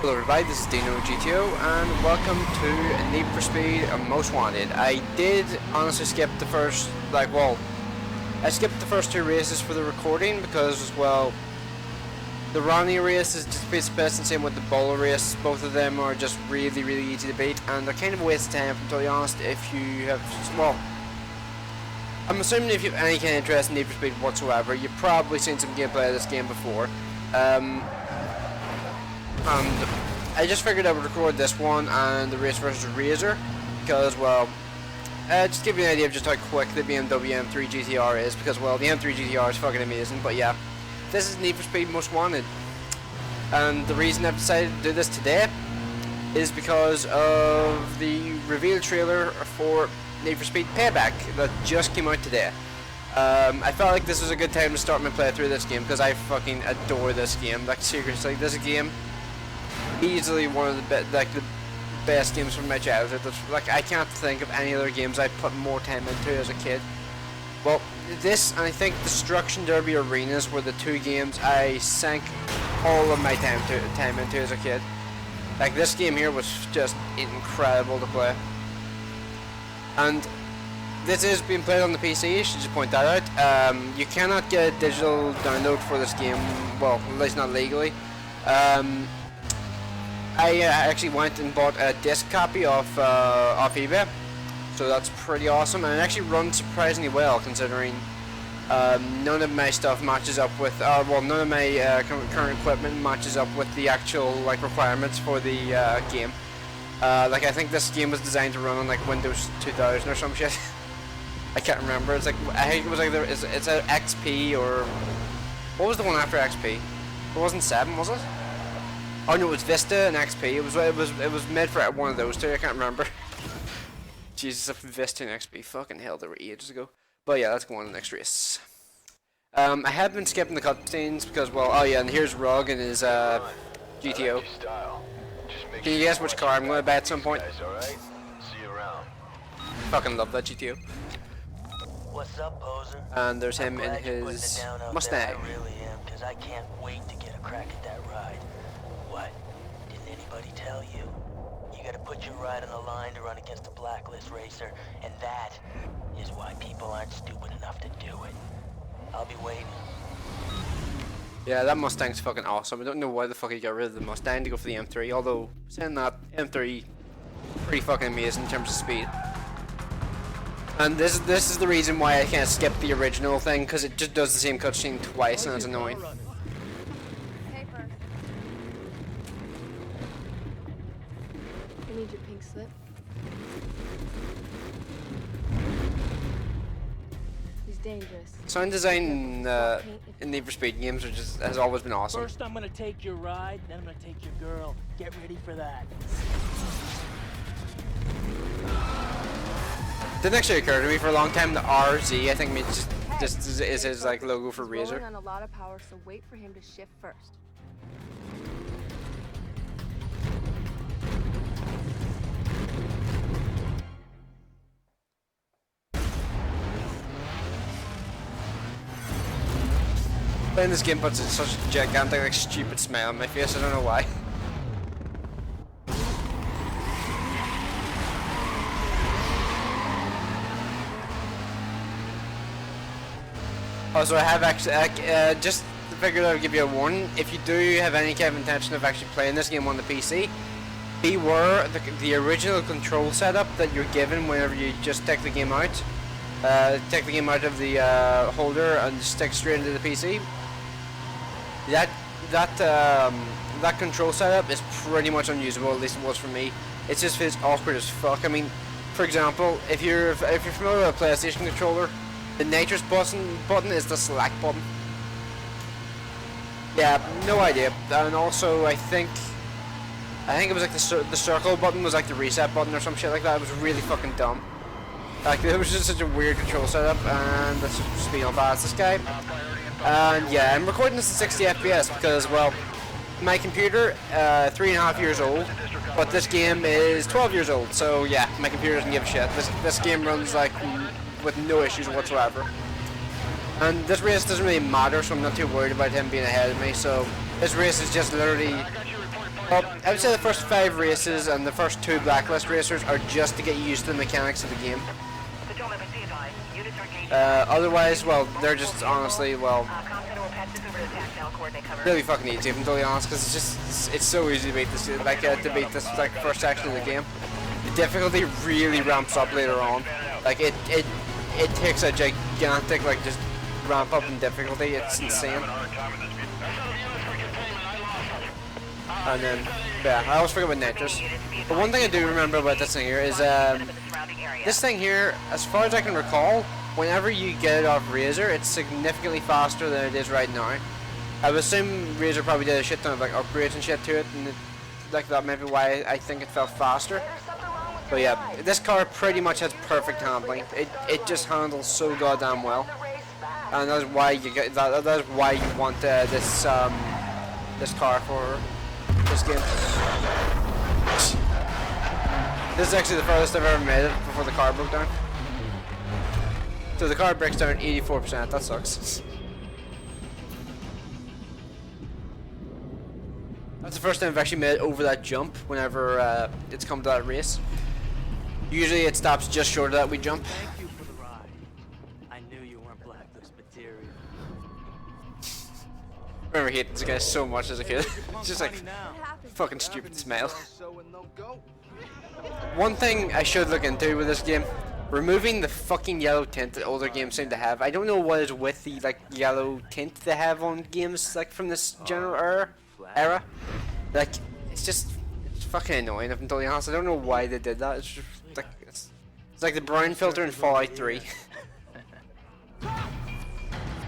Hello everybody, this is Dino GTO and welcome to Need for Speed Most Wanted. I did honestly skip the first, I skipped the first two races for the recording because, well, the Ronnie race is just beats best and same with the Bolo race. Both of them are just really easy to beat and they're kind of a waste of time, if I'm totally honest, if you have, well, I'm assuming if you have any kind of interest in Need for Speed whatsoever, you've probably seen some gameplay of this game before. And I just figured I would record this one and the race versus Razor because, well, just give you an idea of just how quick the BMW M3 GTR is because, well, the M3 GTR is fucking amazing, but yeah, this is Need for Speed Most Wanted. And the reason I've decided to do this today is because of the reveal trailer for Need for Speed Payback that just came out today. I felt like this was a good time to start my playthrough of this game because I fucking adore this game. Like, seriously, this game easily one of the best games from my childhood. Like, I can't think of any other games I put more time into as a kid. Well, this and I think Destruction Derby Arenas were the two games I sank all of my time into as a kid. Like, this game here was just incredible to play. And this is being played on the PC, I should just point that out. You cannot get a digital download for this game, well, at least not legally. I actually went and bought a disc copy off eBay, so that's pretty awesome, and it actually runs surprisingly well considering none of my stuff matches up with, well, none of my current equipment matches up with the actual requirements for the game. I think this game was designed to run on Windows 2000 or some shit. I can't remember. It's I think it was either it's a XP or what was the one after XP? It wasn't 7, was it? Oh no, it was Vista and XP. It was made for one of those two. I can't remember. Jesus, if Vista and XP, fucking hell, they were ages ago. But yeah, let's go on to the next race. I have been skipping the cutscenes because, well, oh yeah, and here's Rug and his GTO. Can you guess which car I'm going to buy at some point? Fucking love that GTO. What's up, poser? And there's him in his Mustang. I really am, because I can't wait to get a crack at that ride. What? Didn't anybody tell you? You gotta put your ride on the line to run against a blacklist racer, and that is why people aren't stupid enough to do it. I'll be waiting. Yeah, that Mustang's fucking awesome. I don't know why the fuck he got rid of the Mustang to go for the M3, although, saying that, M3, pretty fucking amazing in terms of speed. And this is the reason why I can't skip the original thing, because it just does the same cutscene twice and it's annoying. Paper. I need your pink slip. He's dangerous. Sound design in Need for Speed games has always been awesome. First I'm gonna take your ride, then I'm gonna take your girl. Get ready for that. Didn't actually occur to me for a long time. The RZ, I think, just is his logo for Razor. On a lot of power, so wait for him to shift first. Playing this game puts such a gigantic, stupid smile on my face. I don't know why. Also, I have actually, just figured I would give you a warning. If you do have any kind of intention of actually playing this game on the PC, beware the original control setup that you're given whenever you just take the game out. Take the game out of the holder and stick straight into the PC. That control setup is pretty much unusable, at least it was for me. It just feels awkward as fuck. I mean, for example, if you're familiar with a PlayStation controller, the nitrous button is the select button. Yeah, no idea. And also, I think it was the circle button was the reset button or some shit like that. It was really fucking dumb. It was just such a weird control setup, and let's just speed on past this guy. And yeah, I'm recording this at 60 FPS because, well, my computer, 3.5 years old, but this game is 12 years old, so yeah, my computer doesn't give a shit. This game runs with no issues whatsoever. And this race doesn't really matter, so I'm not too worried about him being ahead of me. So this race is just literally Well, I would say the first 5 races and the first 2 Blacklist racers are just to get used to the mechanics of the game. Otherwise, well, they're just honestly, well, really fucking easy, if I'm totally honest, because it's so easy to beat this, to beat this like first section of the game. The difficulty really ramps up later on. Like it takes a gigantic just ramp up in difficulty. It's insane. And then yeah, I always forget about nitrous. But one thing I do remember about this thing here is this thing here, as far as I can recall, whenever you get it off Razor, it's significantly faster than it is right now. I would assume Razor probably did a shit ton of upgrades and shit to it, and that may be why I think it felt faster. But yeah, this car pretty much has perfect handling. It just handles so goddamn well, and that's why you get that's why you want this car for this game. This is actually the furthest I've ever made it before the car broke down. So the car breaks down 84%. That sucks. That's the first time I've actually made it over that jump whenever it's come to that race. Usually it stops just short of that wee jump. Thank you for the ride. I knew you weren't Blacklist material. I remember hating this guy so much as a kid. It's just like fucking stupid smile. One thing I should look into with this game, removing the fucking yellow tint that older games seem to have. I don't know what is with the yellow tint they have on games from this general era. It's fucking annoying, if I'm totally honest. I don't know why they did that. It's just it's like the brown filter in Fallout 3.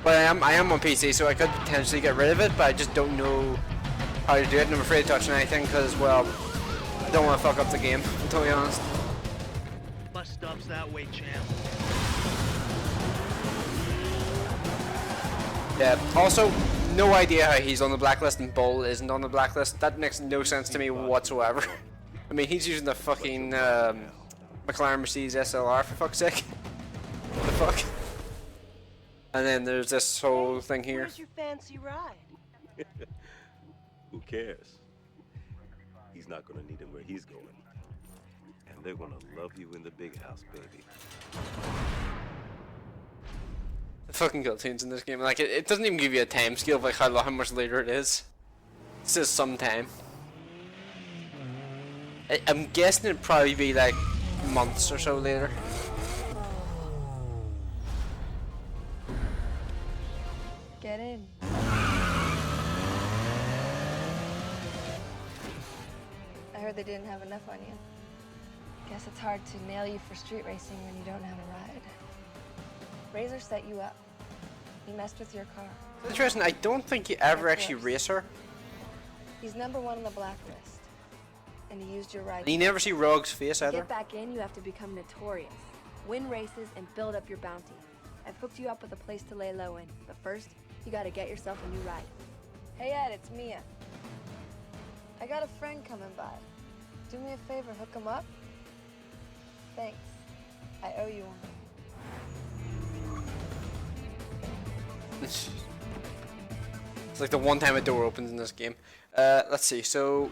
But I am on PC, so I could potentially get rid of it, but I just don't know how to do it, and I'm afraid of touching anything because, well, I don't want to fuck up the game, I'm totally honest. Bus stops that way, champ. Yeah, also, no idea how he's on the blacklist and Bull isn't on the blacklist. That makes no sense to me whatsoever. I mean, he's using the fucking McLaren Mercedes SLR, for fuck's sake. What the fuck? And then there's this whole thing here. Where's your fancy ride? Who cares? He's not gonna need him where he's going. And they're gonna love you in the big house, baby. The fucking cutscenes in this game, it doesn't even give you a time scale of how much later it is. It says sometime. I'm guessing it'd probably be months or so later. Get in. I heard they didn't have enough on you. Guess it's hard to nail you for street racing when you don't have a ride. Razor set you up. He messed with your car. It's interesting, I don't think you ever actually race her. He's #1 on the blacklist. And he used your ride. And you never see Rogue's face To either. get back in, you have to become notorious. Win races and build up your bounty. I've hooked you up with a place to lay low in. But first, you gotta get yourself a new ride. Hey Ed, it's Mia. I got a friend coming by. Do me a favor, hook him up? Thanks. I owe you one. It's like the one time a door opens in this game. Let's see, so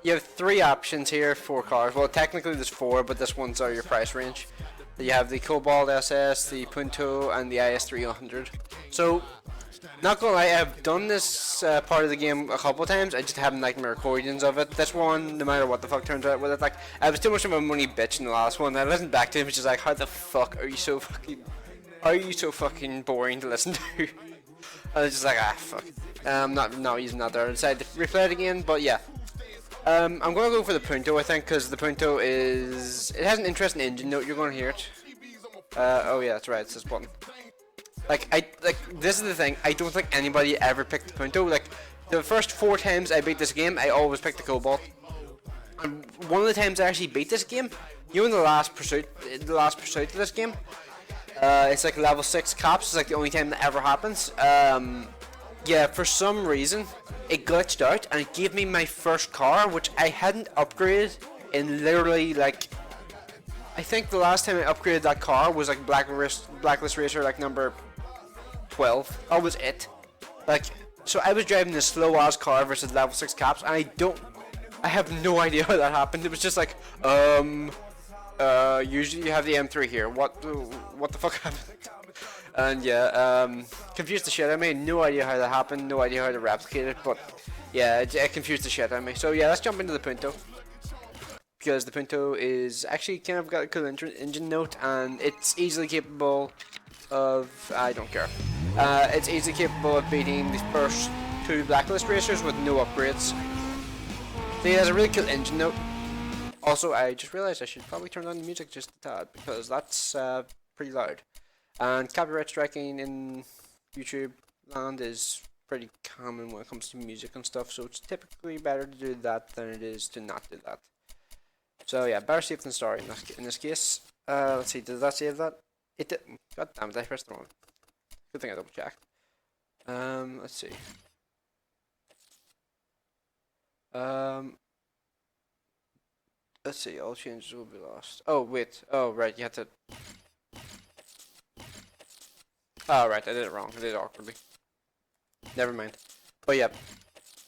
you have 3 options here for cars. Well, technically there's 4, but this one's out of your price range. You have the Cobalt SS, the Punto, and the IS300. So, not gonna lie, I've done this part of the game a couple times. I just haven't liked my recordings of it. This one, no matter what the fuck turns out with it, I was too much of a money bitch in the last one. I listened back to it, which is how the fuck are you so fucking boring to listen to? I was just fuck. I'm not using that there. I decided to replay it again, but yeah. I'm gonna go for the Punto, I think, because the Punto it has an interesting engine note. You're gonna hear it. Oh yeah, that's right. It's this button. This is the thing. I don't think anybody ever picked the Punto. The first 4 times I beat this game, I always picked the Cobalt. And one of the times I actually beat this game, in the last pursuit of this game, it's level 6 cops. It's the only time that ever happens. Yeah, for some reason, it glitched out and it gave me my first car, which I hadn't upgraded in literally I think the last time I upgraded that car was Blacklist Racer number 12. That was it. So I was driving this slow ass car versus level 6 cops, and I don't I have no idea how that happened. It was just like, usually you have the M3 here. What the fuck happened? And yeah, confused the shit out of me. No idea how that happened. No idea how to replicate it. But yeah, it confused the shit out of me. So yeah, let's jump into the Punto. Because the Punto is actually kind of got a cool engine note, and it's easily capable of, I don't care. It's easily capable of beating the first 2 Blacklist racers with no upgrades. So he has a really cool engine note. Also, I just realized I should probably turn on the music just a tad, because that's pretty loud. And copyright striking in YouTube land is pretty common when it comes to music and stuff, so it's typically better to do that than it is to not do that. So yeah, better safe than sorry in this case. Let's see, did that save that? It didn't. God damn it, I pressed the wrong. Good thing I double checked. Let's see. Let's see, all changes will be lost. Oh wait, oh right, you had to. Oh right, I did it wrong. I did it awkwardly. Never mind. But yeah,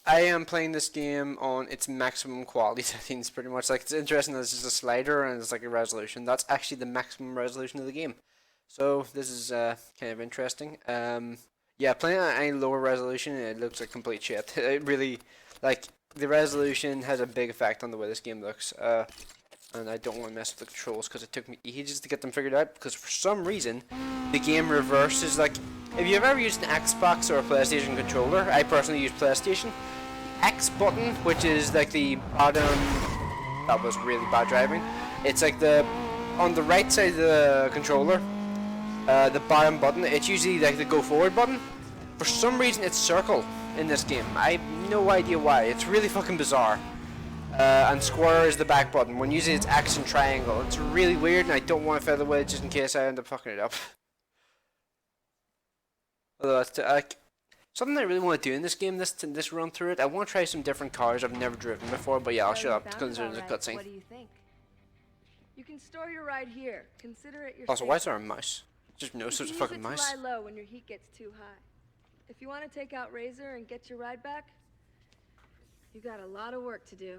I am playing this game on its maximum quality settings, pretty much. Like, it's interesting that it's just a slider and it's like a resolution. That's actually the maximum resolution of the game. So this is kind of interesting. Yeah, playing at any lower resolution, it looks like complete shit. It really, like, the resolution has a big effect on the way this game looks. And I don't want to mess with the controls because it took me ages to get them figured out, because for some reason the game reverses. Like, if you've ever used an Xbox or a PlayStation controller, I personally use PlayStation, the X button, which is like the bottom, that was really bad driving, it's like on the right side of the controller, the bottom button, it's usually like the go forward button. For some reason it's circle in this game. I have no idea why. It's really fucking bizarre. And square is the back button. When using it's X and triangle. It's really weird, and I don't want to feather with it just in case I end up fucking it up. Although that's like something I really want to do in this game, this run through it. I want to try some different cars I've never driven before, but yeah, I'll shut up considering the cutscene. What do you think? You can store your ride here. Consider it your. Also, why is there a mouse? Just no such a fucking mouse. Lie low when your heat gets too high. If you want to take out Razor and get your ride back, you got a lot of work to do.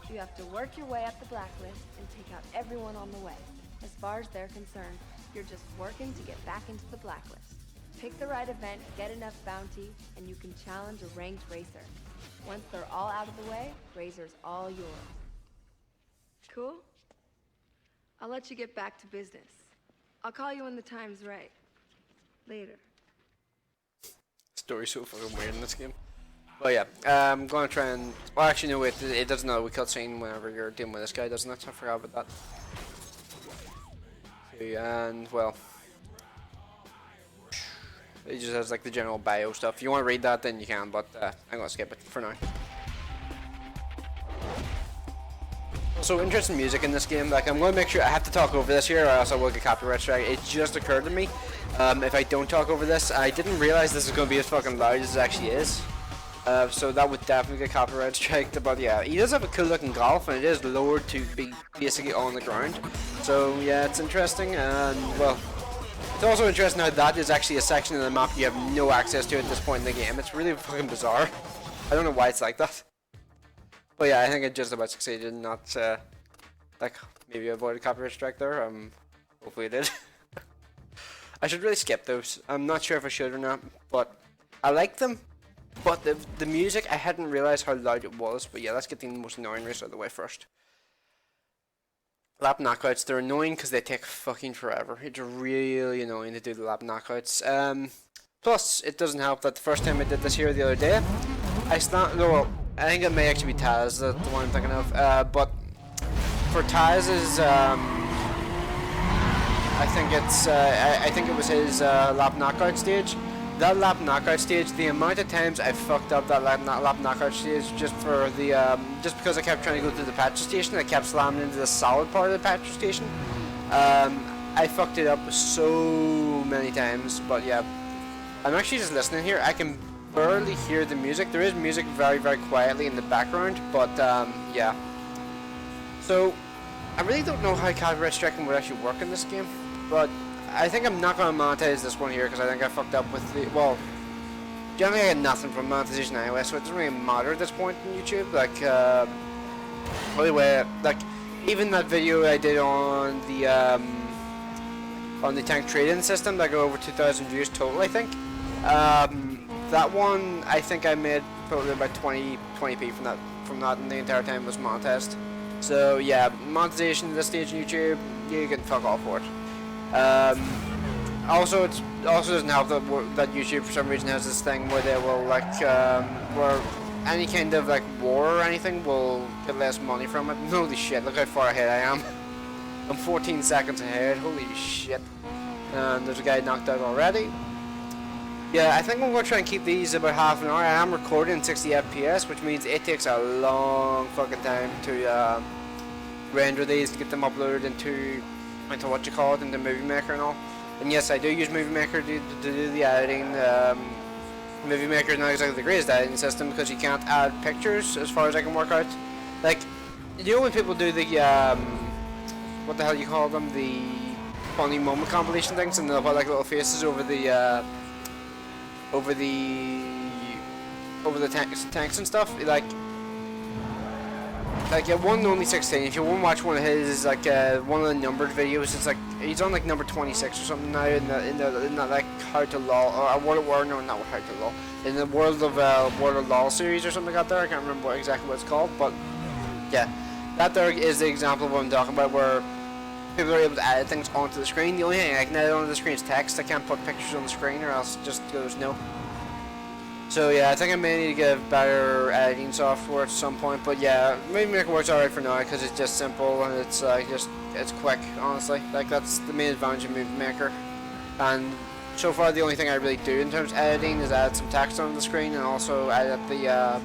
You have to work your way up the blacklist and take out everyone on the way. As far as they're concerned, you're just working to get back into the blacklist. Pick the right event, get enough bounty, and you can challenge a ranked racer. Once they're all out of the way, Razor's all yours. Cool? I'll let you get back to business. I'll call you when the time's right. Later. Story's so fucking weird in this game. But yeah, I'm gonna try and. Well, actually, no, wait, it doesn't know. We cutscene whenever you're dealing with this guy, doesn't it? I forgot about that. Okay, and, well. It just has like the general bio stuff. If you want to read that, then you can, but I'm gonna skip it for now. So, interesting music in this game. Like, I'm gonna make sure I have to talk over this here, or else I will get copyright strike. It just occurred to me, if I don't talk over this, I didn't realize this is gonna be as fucking loud as it actually is. So that would definitely get copyright striked. But yeah, he does have a cool looking Golf, and it is lowered to be basically on the ground. So yeah, it's interesting, and well, it's also interesting how that is actually a section of the map you have no access to at this point in the game. It's really fucking bizarre. I don't know why it's like that. But yeah, I think I just about succeeded in not, like, maybe avoid a copyright strike there. Hopefully I did. I should really skip those. I'm not sure if I should or not, but I like them. But the music, I hadn't realized how loud it was. But yeah, let's get the most annoying race out of the way first. Lap knockouts, they're annoying because they take fucking forever. It's really annoying to do the lap knockouts. Plus, it doesn't help that the first time I did this here the other day, I think it may actually be Taz, the one I'm thinking of. But for Taz's, I think it was his lap knockout stage. That lap knockout stage, the amount of times I fucked up that lap knockout stage just for the just because I kept trying to go to the petrol station, I kept slamming into the solid part of the petrol station. I fucked it up so many times, but yeah, I'm actually just listening here. I can barely hear the music. There is music very, very quietly in the background, but yeah. So I really don't know how copyright striking would actually work in this game, but I think I'm not going to monetize this one here because I think I fucked up with the, well, generally I get nothing from monetization anyway, so it doesn't really matter at this point in YouTube. Like, anyway, like, even that video I did on the tank trading system that got over 2,000 views total, I think. That one, I think I made probably about 20p from that, and the entire time was monetized. So yeah, monetization at this stage in YouTube, you can fuck off for it. Also, it also doesn't help that YouTube for some reason has this thing where they will like where any kind of like war or anything will get less money from it. Holy shit! Look how far ahead I am. I'm 14 seconds ahead. Holy shit! And there's a guy knocked out already. Yeah, I think I'm going to try and keep these about half an hour. I am recording 60 FPS, which means it takes a long fucking time to render these, to get them uploaded into what you call it, into Movie Maker and all. And yes, I do use Movie Maker to do the editing. Movie Maker is not exactly the greatest editing system because you can't add pictures as far as I can work out. Like, you know when people do the, what the hell you call them, the funny moment compilation things, and they'll put like little faces over the tanks and stuff, like yeah, one only 16. If you want to watch one of his like one of the numbered videos, it's like he's on like number 26 or something now in the like How to Law or not How to Law, in the World of Law series or something like that. There, I can't remember exactly what it's called, but yeah, that there is the example of what I'm talking about, where people are able to add things onto the screen. The only thing I can add onto the screen is text. I can't put pictures on the screen or else it just goes no. So yeah, I think I may need to get better editing software at some point, but yeah, Movie Maker works alright for now because it's just simple and it's it's quick, honestly. Like, that's the main advantage of Movie Maker. And so far the only thing I really do in terms of editing is add some text on the screen and also edit the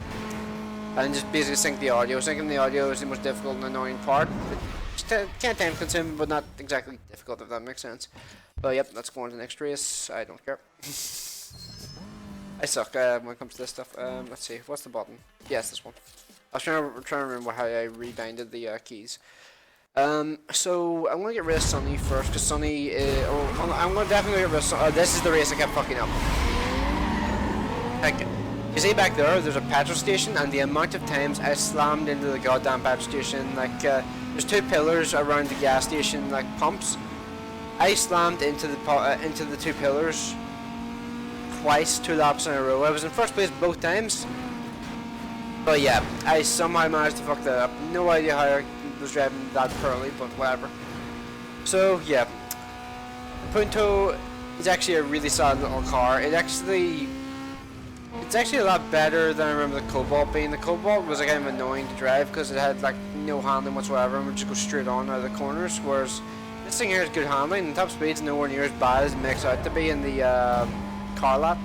and just basically sync the audio. Syncing the audio is the most difficult and annoying part. It's kind of time consuming, but not exactly difficult, if that makes sense. But yep, let's go on to the next race. I don't care. I suck when it comes to this stuff. Let's see, what's the button? Yes, this one. I was trying to remember how I rebinded the keys. So I'm gonna get rid of Sunny first, because Sunny I'm gonna definitely get rid of Sunny. This is the race I kept fucking up. Like, you see back there's a petrol station, and the amount of times I slammed into the goddamn petrol station, like, there's two pillars around the gas station, like pumps. I slammed into the two pillars twice, 2 laps in a row. I was in first place both times. But yeah, I somehow managed to fuck that up. No idea how I was driving that poorly, but whatever. So yeah, Punto is actually a really solid little car. It's actually a lot better than I remember the Cobalt being. The Cobalt was kind of annoying to drive because it had like no handling whatsoever and would just go straight on out of the corners, whereas this thing here is good handling and top speed's nowhere near as bad as it makes out to be in the car lap.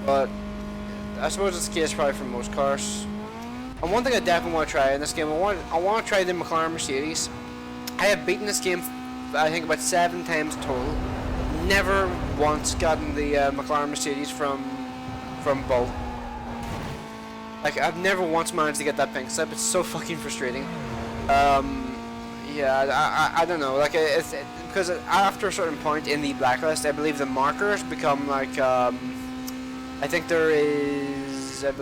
But I suppose it's the case probably for most cars. And one thing I definitely want to try in this game, I want to try the McLaren Mercedes. I have beaten this game I think about 7 times total. Never once gotten the McLaren Mercedes from Bull. Like, I've never once managed to get that pink slip. It's so fucking frustrating. Yeah, I don't know. Like, because after a certain point in the blacklist, I believe the markers become like I think there's at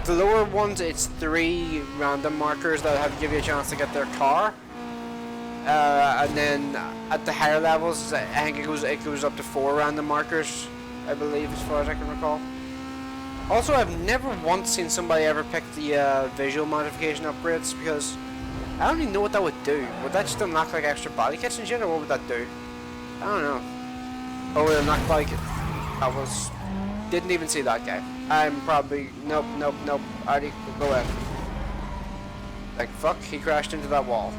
the lower ones it's 3 random markers that give you a chance to get their car, and then at the higher levels I think it goes up to 4 random markers, I believe, as far as I can recall. Also, I've never once seen somebody ever pick the visual modification upgrades, because I don't even know what that would do. Would that just unlock like extra body kits and shit, or what would that do? I don't know. Oh, it unlocked body kit. Didn't even see that guy. I'm probably nope. Alrighty, go ahead. Like fuck, he crashed into that wall.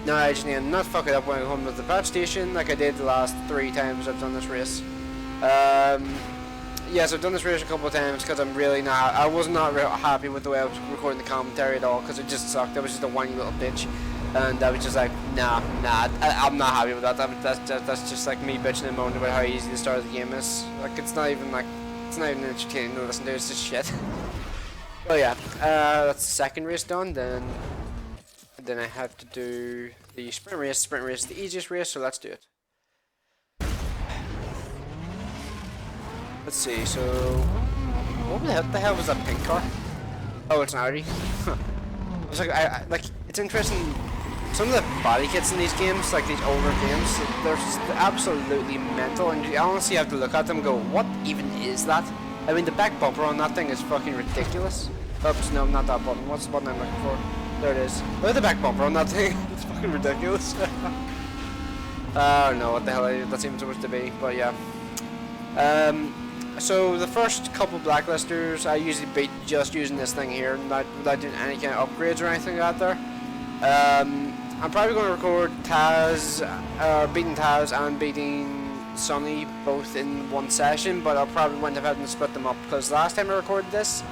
No, I just need to not fuck it up when I go home to the patch station, like I did the last 3 times I've done this race. Yes, I've done this race a couple of times because I was not real happy with the way I was recording the commentary at all, because it just sucked. I was just a whiny little bitch, and I was just like, nah, I'm not happy with that. That's just like me bitching and moaning about how easy the start of the game is. Like, it's not even entertaining to listen to. It's just shit. Well, yeah, that's the second race done. Then I have to do the sprint race. Sprint race is the easiest race, so let's do it. let's see. So, what the hell was that pink car? Oh, it's an Audi. It's like like it's interesting. Some of the body kits in these games, like these older games, they're just absolutely mental, and you honestly have to look at them and go, what even is that? I mean, the back bumper on that thing is fucking ridiculous. Oops, no, not that button. What's the button I'm looking for? There it is. Look at the back bumper on that thing. It's fucking ridiculous. I don't know what the hell that's even supposed to be, but yeah. So the first couple blacklisters I usually beat just using this thing here, not without doing any kind of upgrades or anything out there. I'm probably going to record Taz, beating Taz and beating Sonny both in one session, but I'll probably wind up having to split them up because last time I recorded this,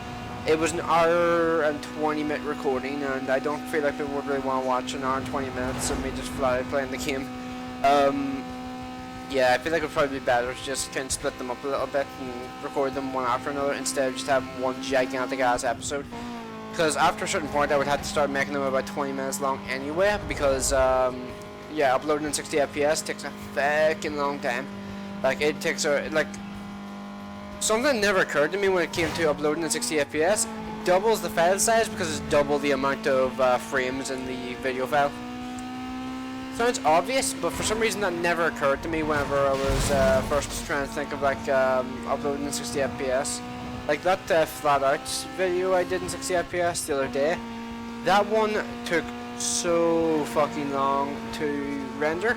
it was an hour and 20-minute recording, and I don't feel like people would really want to watch an hour and 20 minutes of me just flat out playing the game. Yeah, I feel like it would probably be better to just kind of split them up a little bit and record them one after another instead of just having one gigantic ass episode. Because after a certain point I would have to start making them about 20 minutes long anyway, because yeah, uploading in 60 FPS takes a fucking long time. Like, it takes like, something never occurred to me when it came to uploading in 60 FPS. It doubles the file size because it's double the amount of frames in the video file. Sounds obvious, but for some reason that never occurred to me whenever I was first trying to think of like uploading in 60 FPS. Like that flat out video I did in 60 FPS the other day, that one took so fucking long to render.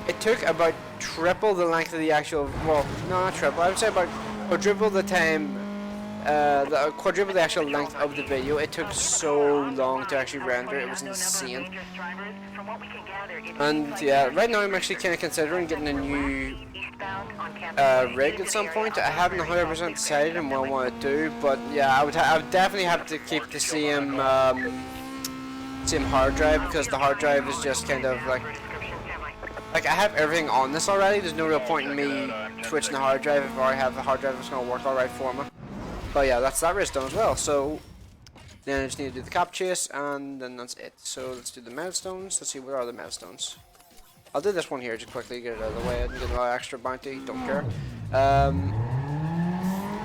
It took about triple the length of the actual, well, no, not triple, I would say about quadruple the time, quadruple the actual length of the video. It took so long to actually render, it was insane. And yeah, right now I'm actually kind of considering getting a new rig at some point. I haven't 100% decided on what I want to do, but yeah, I would definitely have to keep the same hard drive, because the hard drive is just kind of like I have everything on this already. There's no real point in me switching the hard drive if I already have the hard drive that's going to work alright for me. But yeah, that's that race done as well. So then I just need to do the cap chase, and then that's it. So let's do the milestones. Let's see, where are the milestones? I'll do this one here just quickly, get it out of the way, and get a lot of extra bounty, don't care.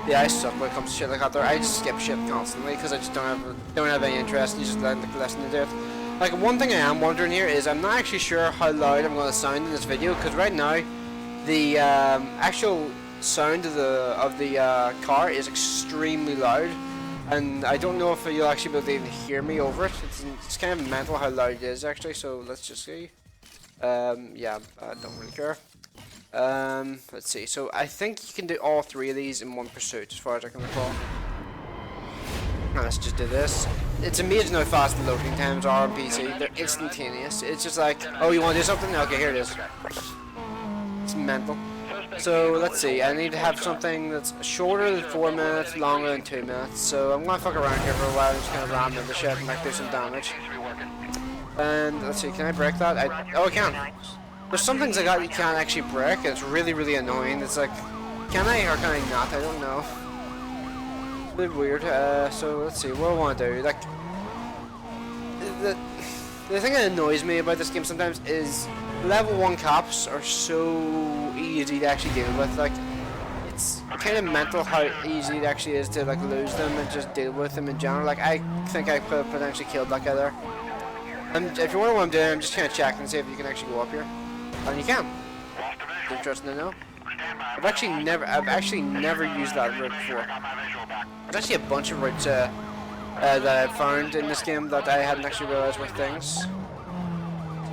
Yeah, I suck when it comes to shit like that there. I just skip shit constantly because I just don't have any interest in just listening to it. Like, one thing I am wondering here is I'm not actually sure how loud I'm going to sound in this video, because right now the actual sound of the car is extremely loud, and I don't know if you'll actually be able to even hear me over it. It's kind of mental how loud it is actually. So let's just see. Yeah, I don't really care. Let's see. So I think you can do all three of these in one pursuit, as far as I can recall. Now let's just do this. It's amazing how fast the loading times are on PC. They're instantaneous. It's just like, oh, you want to do something? Okay, here it is. It's mental. So let's see. I need to have something that's shorter than 4 minutes, longer than 2 minutes. So I'm gonna fuck around here for a while. I'm just gonna ram into shit and like do some damage. And let's see. Can I break that? Oh, I can. There's some things I got you can't actually break. And it's really, really annoying. It's like, can I or can I not? I don't know. A bit weird. So let's see, what do I want to do? Like, the thing that annoys me about this game sometimes is level 1 cops are so easy to actually deal with. Like, it's kind of mental how easy it actually is to like lose them and just deal with them in general. Like, I think I could have potentially killed that guy there. And if you wonder what I'm doing, I'm just trying to check and see if you can actually go up here. And you can. Interesting to know. I've actually never used that route before. There's actually a bunch of routes that I've found in this game that I hadn't actually realized were things.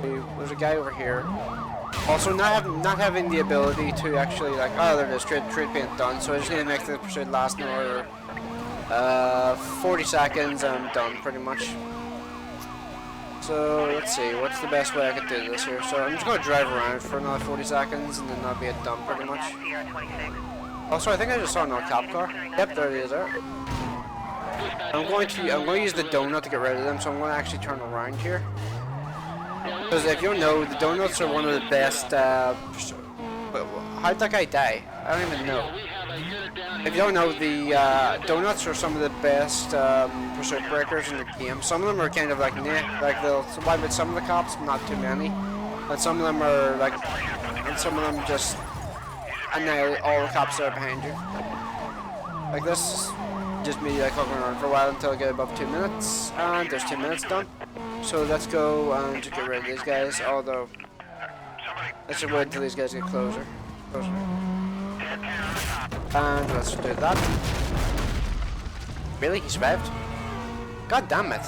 So, there's a guy over here. Also, not having the ability to actually like, oh, there it is, trade being done. So I just need to make the pursuit last another 40 seconds, and I'm done pretty much. So let's see, what's the best way I could do this here? So I'm just going to drive around for another 40 seconds and then that'll be it done pretty much. Also, I think I just saw another cop car. Yep, there it is there. I'm going to use the donut to get rid of them, so I'm going to actually turn around here. Because if you don't know, the donuts are one of the best, how'd that guy die? I don't even know. If you don't know, the donuts are some of the best pursuit breakers in the game. Some of them are kind of like, nah, like they'll survive with some of the cops, not too many. And some of them are like, and some of them just annihilate all the cops that are behind you. Like this, just me like walking around for a while until I get above 2 minutes, and there's 2 minutes done. So let's go and just get rid of these guys, although let's just wait until these guys get closer. And let's do that. Really? He survived? God damn it.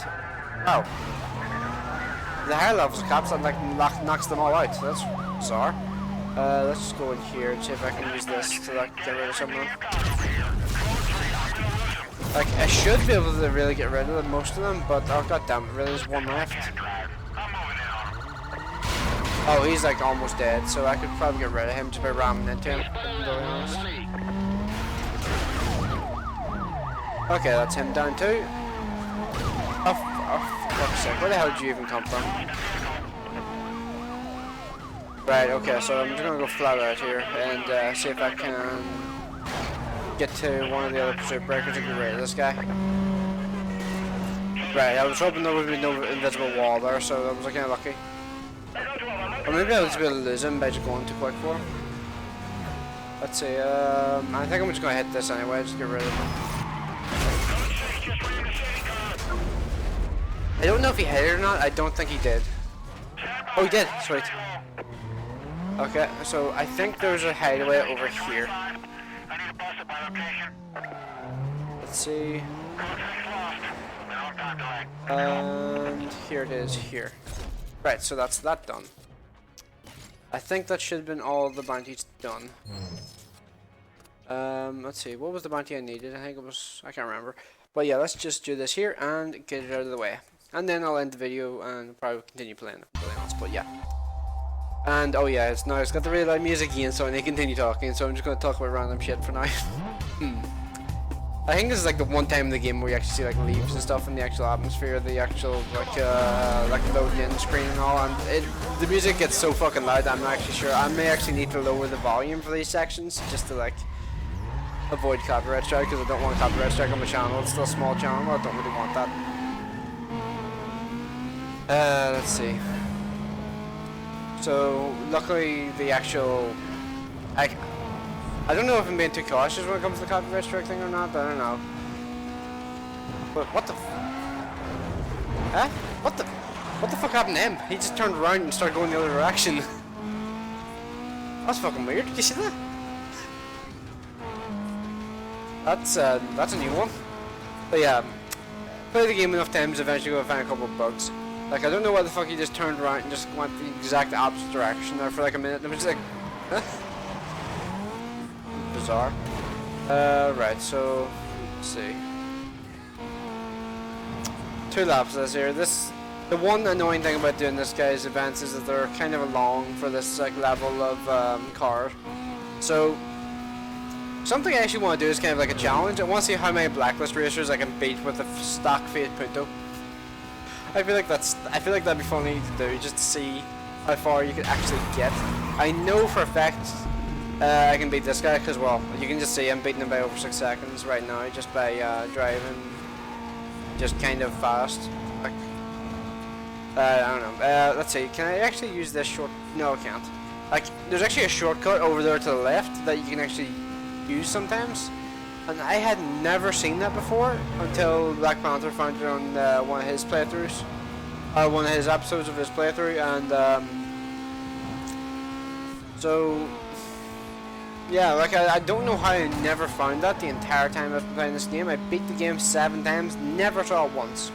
Wow. The higher levels of cops that like knocks them all out, so that's bizarre. Let's just go in here and see if I can use this to like get rid of someone. Like I should be able to really get rid of them, most of them, but oh god damn it, really there's one left. Oh, he's like almost dead, so I could probably get rid of him just by ramming into him, to be honest. Okay, that's him down too. Oh, fuck's sake, where the hell did you even come from? Right, okay, so I'm just gonna go flat out here and see if I can get to one of the other pursuit breakers and get rid of this guy. Right, I was hoping there would be no invisible wall there, so I was kind of lucky. Or maybe I was able to lose him by just going too quick for him. Let's see, I think I'm just gonna hit this anyway, just get rid of him. I don't know if he hit it or not, I don't think he did. Oh, he did, sweet. Okay, so I think there's a hideaway over here. Let's see. And here it is here. Right, so that's that done. I think that should have been all the bounties done. Let's see, what was the bounty I needed? I think it was, I can't remember. But yeah, let's just do this here and get it out of the way. And then I'll end the video and probably continue playing something else, but yeah. And oh yeah, it's got the really loud music again, so I need to continue talking, so I'm just going to talk about random shit for now. I think this is like the one time in the game where you actually see like leaves and stuff in the actual atmosphere, the actual like loading in screen and all, and the music gets so fucking loud I'm not actually sure. I may actually need to lower the volume for these sections just to like avoid copyright strike, because I don't want a copyright strike on my channel. It's still a small channel, I don't really want that. Let's see. So luckily the actual I don't know if I'm being too cautious when it comes to the copyright strike thing or not, I don't know. But what the huh? What the fuck happened to him? He just turned around and started going the other direction. That's fucking weird, did you see that? That's a new one. But yeah, play the game enough times, eventually go find a couple of bugs. Like I don't know why the fuck he just turned around and just went the exact opposite direction there for like a minute. And it was just like, huh? Bizarre. Right, so let's see. 2 laps this here. The one annoying thing about doing this guy's events is that they're kind of long for this like level of car. So something I actually want to do is kind of like a challenge. I want to see how many Blacklist racers I can beat with a stock Fiat Punto. I feel like that'd be funny to do, just to see how far you can actually get. I know for a fact I can beat this guy, because well, you can just see I'm beating him by over 6 seconds right now just by driving just kind of fast. Like, I don't know. Let's see, can I actually use this short? No, I can't. Like, there's actually a shortcut over there to the left that you can actually use sometimes. And I had never seen that before until Black Panther found it on one of his playthroughs. One of his episodes of his playthrough, and so yeah, like I don't know how I never found that the entire time I've been playing this game. I beat the game 7 times, never saw it once.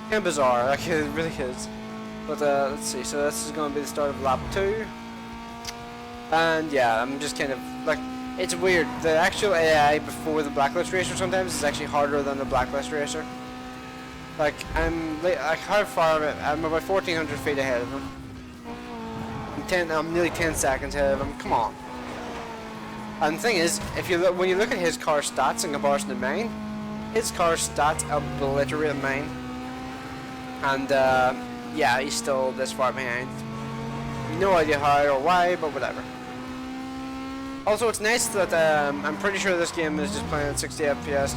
Kind of bizarre, like it really is. But let's see, so this is going to be the start of lap 2. And yeah, I'm just kind of like, it's weird. The actual AI before the Blacklist Racer sometimes is actually harder than the Blacklist Racer. Like, how far am I? I'm about 1,400 feet ahead of him. I'm nearly 10 seconds ahead of him. Come on. And the thing is, if you look, when you look at his car stats in comparison to mine, his car stats obliterate mine. And yeah, he's still this far behind. No idea how or why, but whatever. Also, it's nice that I'm pretty sure this game is just playing at 60 FPS,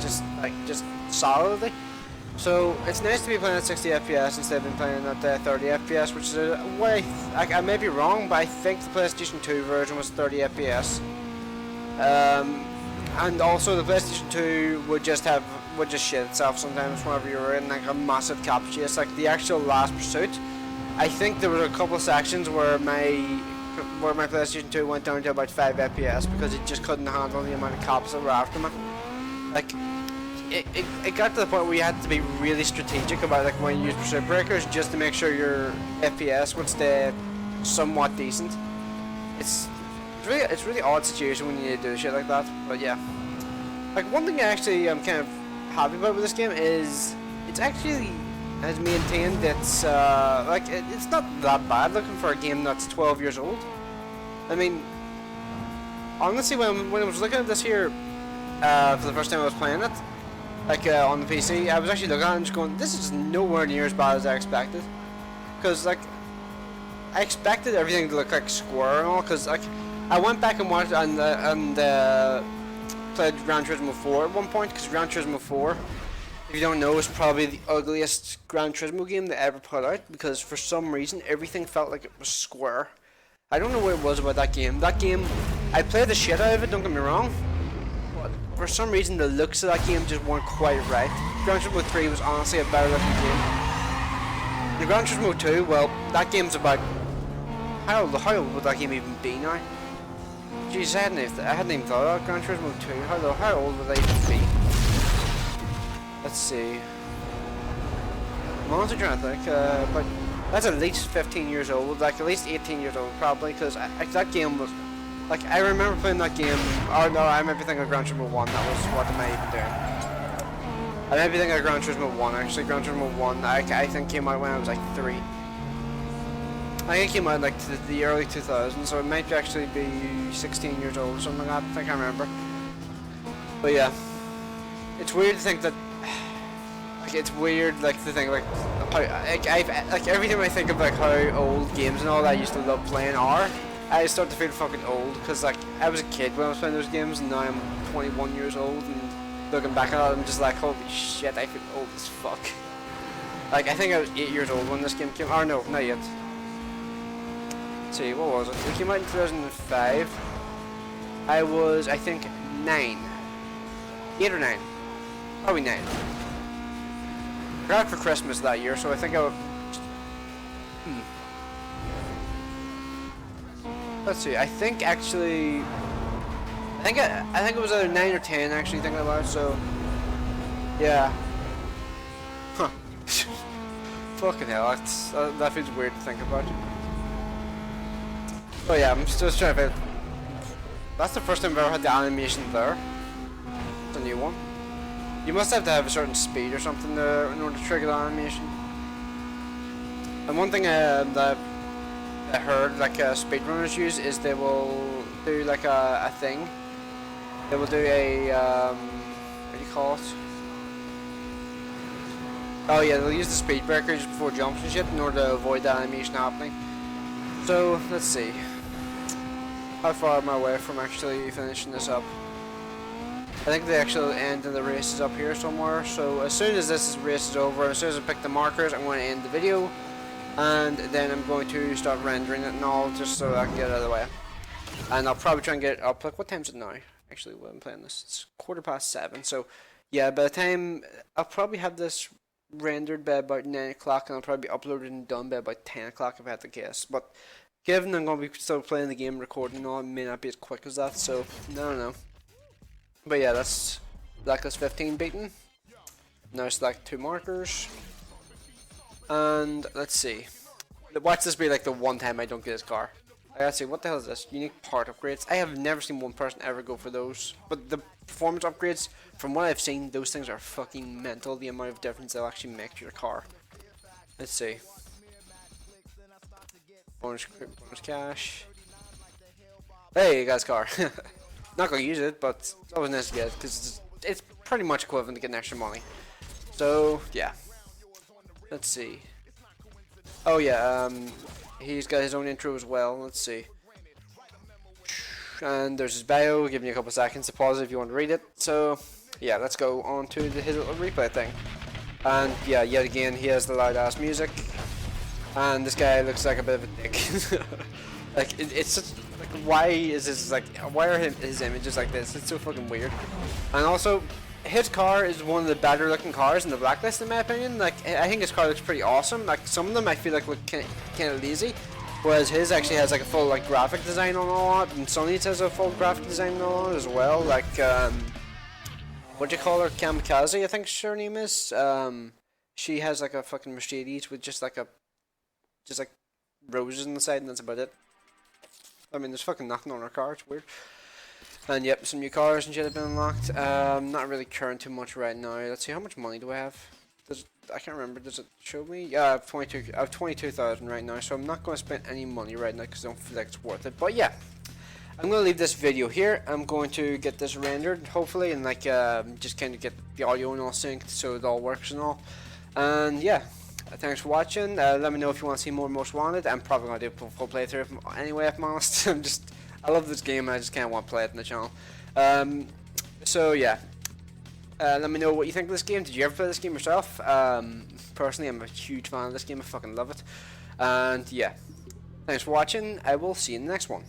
just solidly. So it's nice to be playing at 60 FPS instead of being playing at 30 FPS, which is a way I may be wrong, but I think the PlayStation 2 version was 30 FPS. And also the PlayStation 2 would just shit itself sometimes whenever you were in like a massive cap chase. Like the actual Last Pursuit, I think there were a couple of sections where my PlayStation 2 went down to about 5 FPS because it just couldn't handle the amount of cops that were after me. Like it got to the point where you had to be really strategic about like when you use pursuit breakers just to make sure your FPS would stay somewhat decent. It's really odd situation when you need to do shit like that. But yeah, like one thing I actually am kind of happy about with this game is it's actually has maintained its like it's not that bad looking for a game that's 12 years old. I mean, honestly, when I was looking at this here for the first time I was playing it, like on the PC, I was actually looking at it and just going, this is nowhere near as bad as I expected. Because like, I expected everything to look like Square and all, because like, I went back and watched and played Gran Turismo 4 at one point, because Gran Turismo 4, if you don't know, is probably the ugliest Gran Turismo game they ever put out, because for some reason, everything felt like it was Square. I don't know what it was about that game. That game, I played the shit out of it, don't get me wrong. For some reason, the looks of that game just weren't quite right. Gran Turismo 3 was honestly a better looking game. The Gran Turismo 2, well, that game's about... How old would that game even be now? Jeez, I hadn't even thought about Gran Turismo 2. How old would that even be? Let's see. I'm honestly trying to think, but that's at least 15 years old, like at least 18 years old probably, because that game was... Like, I remember playing that game, oh no, I might be thinking of Gran Turismo 1, that was what am I even doing? I might be thinking of Gran Turismo 1, actually. Gran Turismo 1, I think came out when I was like 3. I think it came out in like the early 2000s, so it might actually be 16 years old or something like that, I think I remember. But yeah, it's weird to think that, like it's weird like to think like, how, like every time I think of like how old games and all that I used to love playing are, I start to feel fucking old, because like I was a kid when I was playing those games and now I'm 21 years old and looking back at it I'm just like, holy shit, I feel old as fuck. Like I think I was 8 years old when this game came, or no, not yet. Let's see, what was it? It came out in 2005. I was, I think, 9. 8 or 9. Probably 9. I got it for Christmas that year, so I think I would... Let's see, I think actually... I think it was either 9 or 10 actually thinking about it, so... Yeah. Huh. Fucking hell, that feels weird to think about. Oh yeah, I'm just trying to... That's the first time I've ever had the animation there. It's a new one. You must have to have a certain speed or something there in order to trigger the animation. And one thing that I heard like speedrunners use is they will do like a thing. They will do a what do you call it? Oh yeah, they'll use the speed breaker just before jumps and shit in order to avoid the animation happening. So let's see. How far am I away from actually finishing this up? I think the actual end of the race is up here somewhere. So as soon as this race is over, as soon as I pick the markers, I'm going to end the video. And then I'm going to start rendering it and all, just so I can get it out of the way. And I'll probably try and get it up, like, what time is it now? Actually, when I'm playing this, it's 7:15, so, yeah, by the time, I'll probably have this rendered by about 9 o'clock, and I'll probably be uploaded and done by about 10 o'clock if I had to guess. But, given I'm going to be still playing the game, recording and all, it may not be as quick as that, so, I don't know. But yeah, that's Blacklist 15 beaten. Now select 2 markers. And let's see. Watch this be like the one time I don't get his car. Let's see, what the hell is this? Unique part upgrades. I have never seen one person ever go for those. But the performance upgrades, from what I've seen, those things are fucking mental. The amount of difference they'll actually make to your car. Let's see. Bonus cash. Hey, you got his car. Not gonna use it, but it's always nice to get it because it's pretty much equivalent to getting extra money. So yeah. Let's see. Oh yeah, he's got his own intro as well. Let's see. And there's his bio, giving you a couple seconds to pause it if you want to read it. So yeah, let's go on to his little replay thing. And yeah, yet again, he has the loud ass music. And this guy looks like a bit of a dick. Like, it's just, like, why is this, like, why are his images like this? It's so fucking weird. And also, his car is one of the better looking cars in the Blacklist, in my opinion. Like, I think his car looks pretty awesome. Like, some of them I feel like look kind of lazy. Whereas his actually has, like, a full, like, graphic design on all that. And Sonny's has a full graphic design on all that as well. Like, what do you call her? Kamikaze, I think her name is. She has, like, a fucking Mercedes with just, like, roses on the side, and that's about it. I mean, there's fucking nothing on her car, it's weird. And yep, some new cars and shit have been unlocked. Not really caring too much right now. Let's see, how much money do I have? I can't remember, does it show me? Yeah, I have 22,000 right now, so I'm not going to spend any money right now because I don't feel like it's worth it. But yeah, I'm going to leave this video here. I'm going to get this rendered, hopefully, and like, just kind of get the audio and all synced so it all works and all. And yeah. Thanks for watching. Let me know if you want to see more Most Wanted. I'm probably going to do a full playthrough anyway, if I'm honest. I love this game and I just can't want to play it on the channel. So yeah. Let me know what you think of this game. Did you ever play this game yourself? Personally, I'm a huge fan of this game. I fucking love it. And yeah. Thanks for watching. I will see you in the next one.